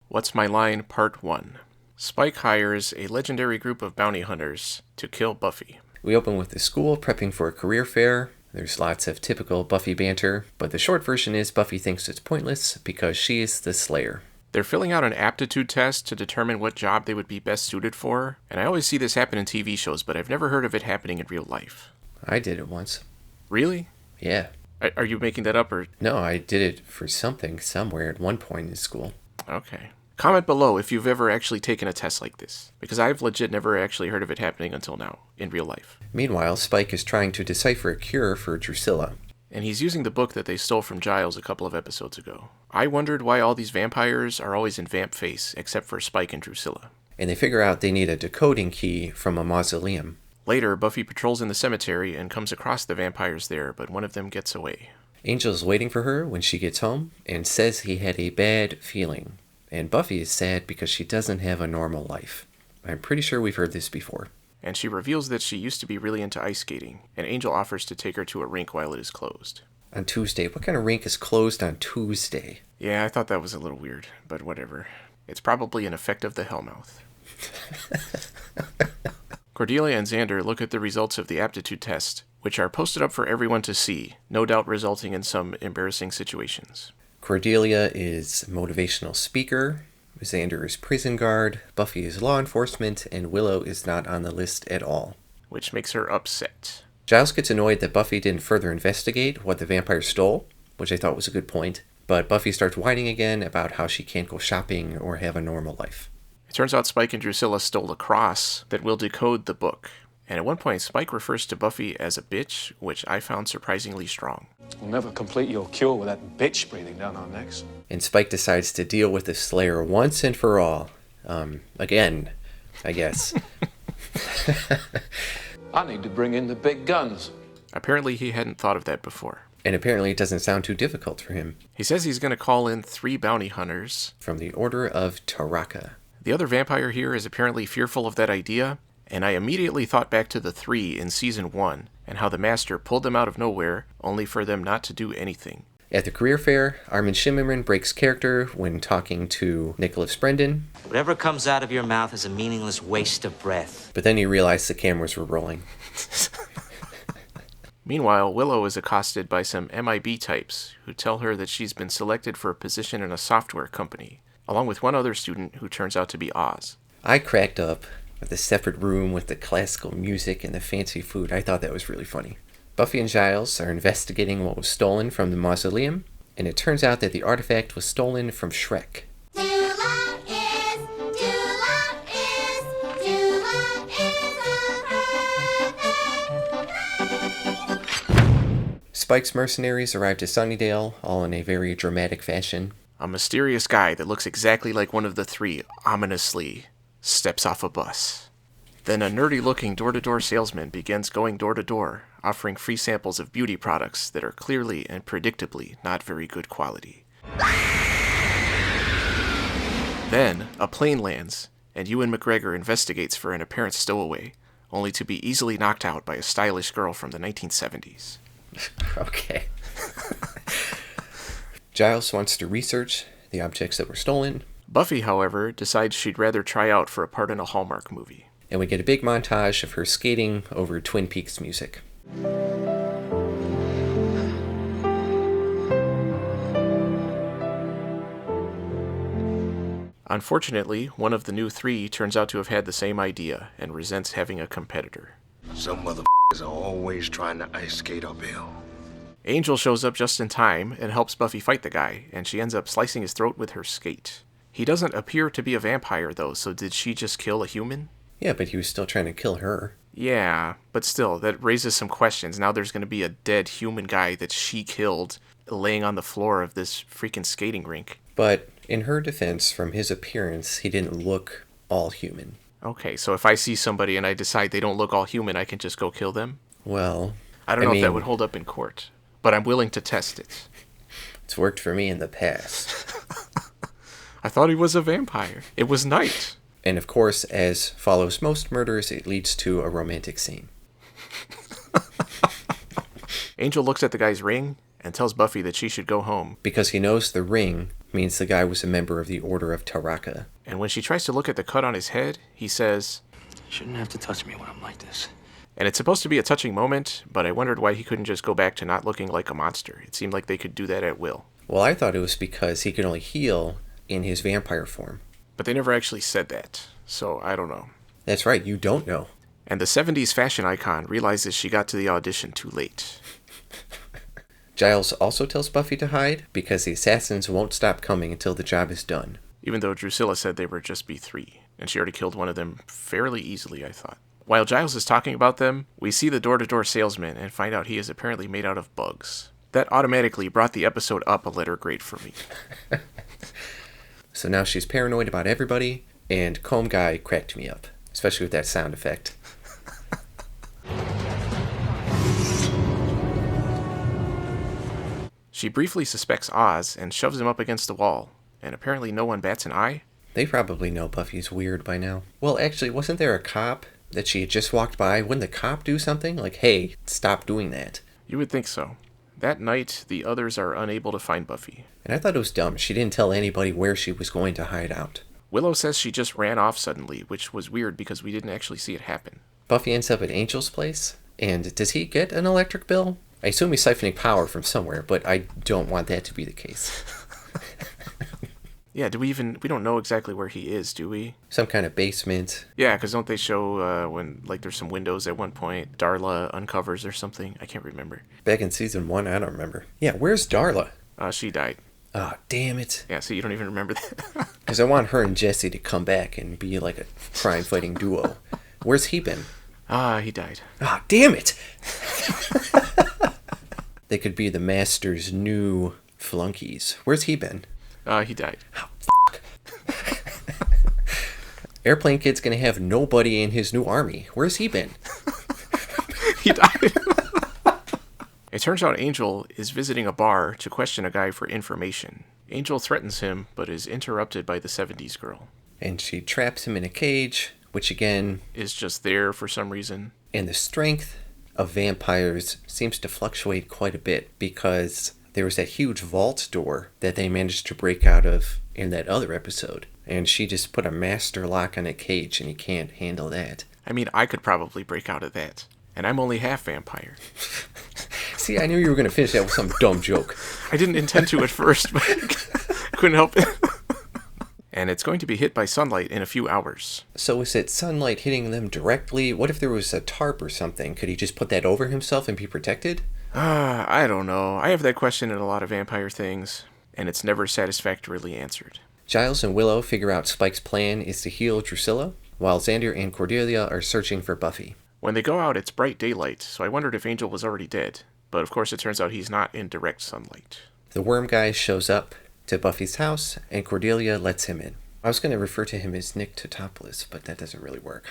What's My Line Part 1. Spike hires a legendary group of bounty hunters to kill Buffy. We open with the school prepping for a career fair. There's lots of typical Buffy banter, but the short version is Buffy thinks it's pointless because she is the Slayer. They're filling out an aptitude test to determine what job they would be best suited for, and I always see this happen in TV shows, but I've never heard of it happening in real life. I did it once. Really? Yeah. Are you making that up, or...? No, I did it for something somewhere at one point in school. Okay. Comment below if you've ever actually taken a test like this, because I've legit never actually heard of it happening until now, in real life. Meanwhile, Spike is trying to decipher a cure for Drusilla. And he's using the book that they stole from Giles a couple of episodes ago. I wondered why all these vampires are always in vamp face, except for Spike and Drusilla. And they figure out they need a decoding key from a mausoleum. Later, Buffy patrols in the cemetery and comes across the vampires there, but one of them gets away. Angel's waiting for her when she gets home and says he had a bad feeling. And Buffy is sad because she doesn't have a normal life. I'm pretty sure we've heard this before. And she reveals that she used to be really into ice skating, and Angel offers to take her to a rink while it is closed. On Tuesday? What kind of rink is closed on Tuesday? Yeah, I thought that was a little weird, but whatever. It's probably an effect of the Hellmouth. Cordelia and Xander look at the results of the aptitude test, which are posted up for everyone to see, no doubt resulting in some embarrassing situations. Cordelia is motivational speaker, Xander is prison guard, Buffy is law enforcement, and Willow is not on the list at all. Which makes her upset. Giles gets annoyed that Buffy didn't further investigate what the vampire stole, which I thought was a good point, but Buffy starts whining again about how she can't go shopping or have a normal life. It turns out Spike and Drusilla stole a cross that will decode the book. And at one point, Spike refers to Buffy as a bitch, which I found surprisingly strong. We'll never complete your cure with that bitch breathing down our necks. And Spike decides to deal with the Slayer once and for all. Again, I guess. I need to bring in the big guns. Apparently he hadn't thought of that before. And apparently it doesn't sound too difficult for him. He says he's going to call in 3 bounty hunters. From the Order of Taraka. The other vampire here is apparently fearful of that idea, and I immediately thought back to the 3 in Season 1, and how the Master pulled them out of nowhere, only for them not to do anything. At the career fair, Armin Shimmerman breaks character when talking to Nicholas Brendan. Whatever comes out of your mouth is a meaningless waste of breath. But then he realized the cameras were rolling. Meanwhile, Willow is accosted by some MIB types who tell her that she's been selected for a position in a software company, along with one other student who turns out to be Oz. I cracked up with the separate room with the classical music and the fancy food. I thought that was really funny. Buffy and Giles are investigating what was stolen from the mausoleum, and it turns out that the artifact was stolen from Shrek. Spike's mercenaries arrived at Sunnydale, all in a very dramatic fashion. A mysterious guy that looks exactly like one of the 3, ominously, steps off a bus. Then a nerdy-looking door-to-door salesman begins going door-to-door, offering free samples of beauty products that are clearly and predictably not very good quality. Then, a plane lands, and Ewan McGregor investigates for an apparent stowaway, only to be easily knocked out by a stylish girl from the 1970s. Okay. Giles wants to research the objects that were stolen. Buffy, however, decides she'd rather try out for a part in a Hallmark movie. And we get a big montage of her skating over Twin Peaks music. Unfortunately, one of the new 3 turns out to have had the same idea and resents having a competitor. Some motherfuckers are always trying to ice skate uphill. Angel shows up just in time and helps Buffy fight the guy, and she ends up slicing his throat with her skate. He doesn't appear to be a vampire, though, so did she just kill a human? Yeah, but he was still trying to kill her. Yeah, but still, that raises some questions. Now there's going to be a dead human guy that she killed laying on the floor of this freaking skating rink. But in her defense, from his appearance, he didn't look all human. Okay, so if I see somebody and I decide they don't look all human, I can just go kill them? Well, I don't know if that would hold up in court, but I'm willing to test it. It's worked for me in the past. I thought he was a vampire. It was night. And of course, as follows most murders, it leads to a romantic scene. Angel looks at the guy's ring and tells Buffy that she should go home. Because he knows the ring means the guy was a member of the Order of Taraka. And when she tries to look at the cut on his head, he says, You shouldn't have to touch me when I'm like this. and it's supposed to be a touching moment, but I wondered why he couldn't just go back to not looking like a monster. It seemed like they could do that at will. Well, I thought it was because he could only heal in his vampire form. But they never actually said that, so I don't know. That's right, you don't know. And the 70s fashion icon realizes she got to the audition too late. Giles also tells Buffy to hide because the assassins won't stop coming until the job is done. Even though Drusilla said they were just B3, and she already killed one of them fairly easily, I thought. While Giles is talking about them, we see the door-to-door salesman and find out he is apparently made out of bugs. That automatically brought the episode up a letter grade for me. So now she's paranoid about everybody, and Comb Guy cracked me up, especially with that sound effect. She briefly suspects Oz and shoves him up against the wall, and apparently no one bats an eye. They probably know Buffy's weird by now. Well, actually, wasn't there a cop that she had just walked by? Wouldn't the cop do something? Like, hey, stop doing that. You would think so. That night, the others are unable to find Buffy. And I thought it was dumb. She didn't tell anybody where she was going to hide out. Willow says she just ran off suddenly, which was weird because we didn't actually see it happen. Buffy ends up at Angel's place, and does he get an electric bill? I assume he's siphoning power from somewhere, but I don't want that to be the case. Yeah, we don't know exactly where he is, do we? Some kind of basement. Yeah, because don't they show when, there's some windows at one point, Darla uncovers or something? I can't remember. Back in season 1, I don't remember. Yeah, where's Darla? She died. Ah, damn it. Yeah, so you don't even remember that. Because I want her and Jesse to come back and be like a crime-fighting duo. Where's he been? He died. Ah, damn it! They could be the Master's new flunkies. Where's he been? He died. Oh, Airplane Kid's gonna have nobody in his new army. Where's he been? He died. It turns out Angel is visiting a bar to question a guy for information. Angel threatens him, but is interrupted by the 70s girl. And she traps him in a cage, which again is just there for some reason. And the strength of vampires seems to fluctuate quite a bit because there was that huge vault door that they managed to break out of in that other episode. And she just put a master lock on a cage and he can't handle that. I mean, I could probably break out of that. And I'm only half vampire. See, I knew you were going to finish that with some dumb joke. I didn't intend to at first, but couldn't help it. And it's going to be hit by sunlight in a few hours. So is it sunlight hitting them directly? What if there was a tarp or something? Could he just put that over himself and be protected? I don't know. I have that question in a lot of vampire things, and it's never satisfactorily answered. Giles and Willow figure out Spike's plan is to heal Drusilla, while Xander and Cordelia are searching for Buffy. When they go out, it's bright daylight, so I wondered if Angel was already dead. But of course it turns out he's not in direct sunlight. The worm guy shows up to Buffy's house, and Cordelia lets him in. I was going to refer to him as Nick Totopoulos, but that doesn't really work.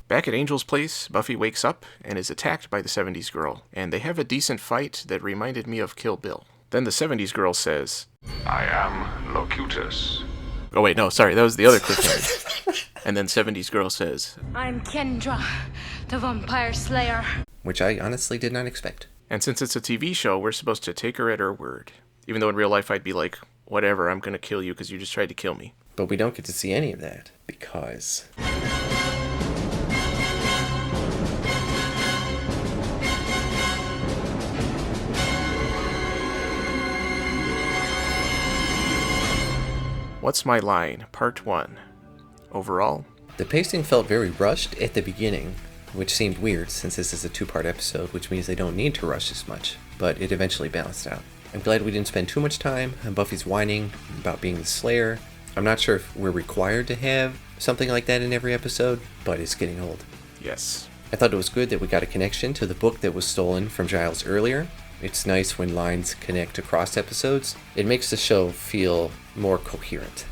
Back at Angel's place, Buffy wakes up and is attacked by the 70s girl, and they have a decent fight that reminded me of Kill Bill. Then the 70s girl says, I am Locutus. Oh wait, no, sorry, that was the other cliffhanger. And then 70s girl says, I'm Kendra, the Vampire Slayer. Which I honestly did not expect. And since it's a TV show, we're supposed to take her at her word. Even though in real life I'd be like, whatever, I'm gonna kill you because you just tried to kill me. But we don't get to see any of that, because... What's My Line? Part 1. Overall, the pacing felt very rushed at the beginning, which seemed weird since this is a 2-part episode, which means they don't need to rush as much, but it eventually balanced out. I'm glad we didn't spend too much time on Buffy's whining about being the Slayer. I'm not sure if we're required to have something like that in every episode, but it's getting old. yes. I thought it was good that we got a connection to the book that was stolen from Giles earlier. It's nice when lines connect across episodes. It makes the show feel more coherent.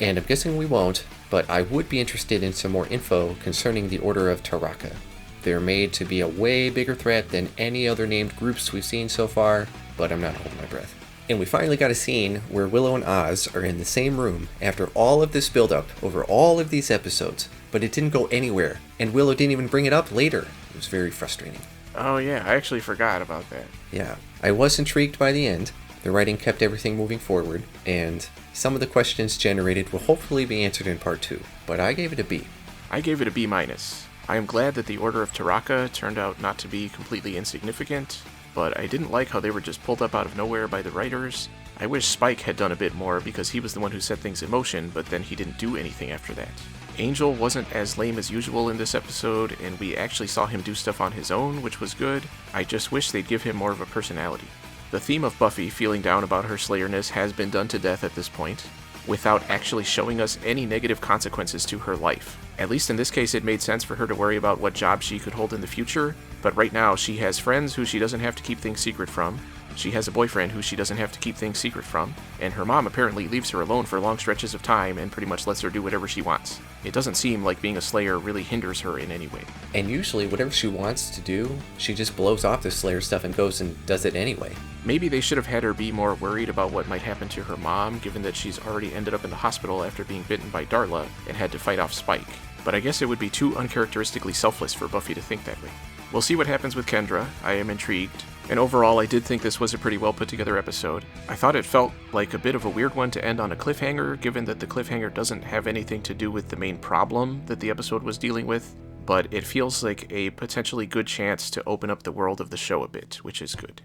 And I'm guessing we won't, but I would be interested in some more info concerning the Order of Taraka. They're made to be a way bigger threat than any other named groups we've seen so far, but I'm not holding my breath. And we finally got a scene where Willow and Oz are in the same room after all of this build-up over all of these episodes, but it didn't go anywhere, and Willow didn't even bring it up later. It was very frustrating. Oh yeah, I actually forgot about that. Yeah, I was intrigued by the end. The writing kept everything moving forward, and some of the questions generated will hopefully be answered in part 2, but I gave it a B. I gave it a B-. I am glad that the Order of Taraka turned out not to be completely insignificant, but I didn't like how they were just pulled up out of nowhere by the writers. I wish Spike had done a bit more because he was the one who set things in motion, but then he didn't do anything after that. Angel wasn't as lame as usual in this episode, and we actually saw him do stuff on his own, which was good. I just wish they'd give him more of a personality. The theme of Buffy feeling down about her Slayerness has been done to death at this point, without actually showing us any negative consequences to her life. At least in this case, it made sense for her to worry about what job she could hold in the future, but right now she has friends who she doesn't have to keep things secret from, she has a boyfriend who she doesn't have to keep things secret from, and her mom apparently leaves her alone for long stretches of time and pretty much lets her do whatever she wants. It doesn't seem like being a Slayer really hinders her in any way. And usually whatever she wants to do, she just blows off the Slayer stuff and goes and does it anyway. Maybe they should have had her be more worried about what might happen to her mom, given that she's already ended up in the hospital after being bitten by Darla and had to fight off Spike. But I guess it would be too uncharacteristically selfless for Buffy to think that way. We'll see what happens with Kendra. I am intrigued. And overall, I did think this was a pretty well put together episode. I thought it felt like a bit of a weird one to end on a cliffhanger, given that the cliffhanger doesn't have anything to do with the main problem that the episode was dealing with, but it feels like a potentially good chance to open up the world of the show a bit, which is good.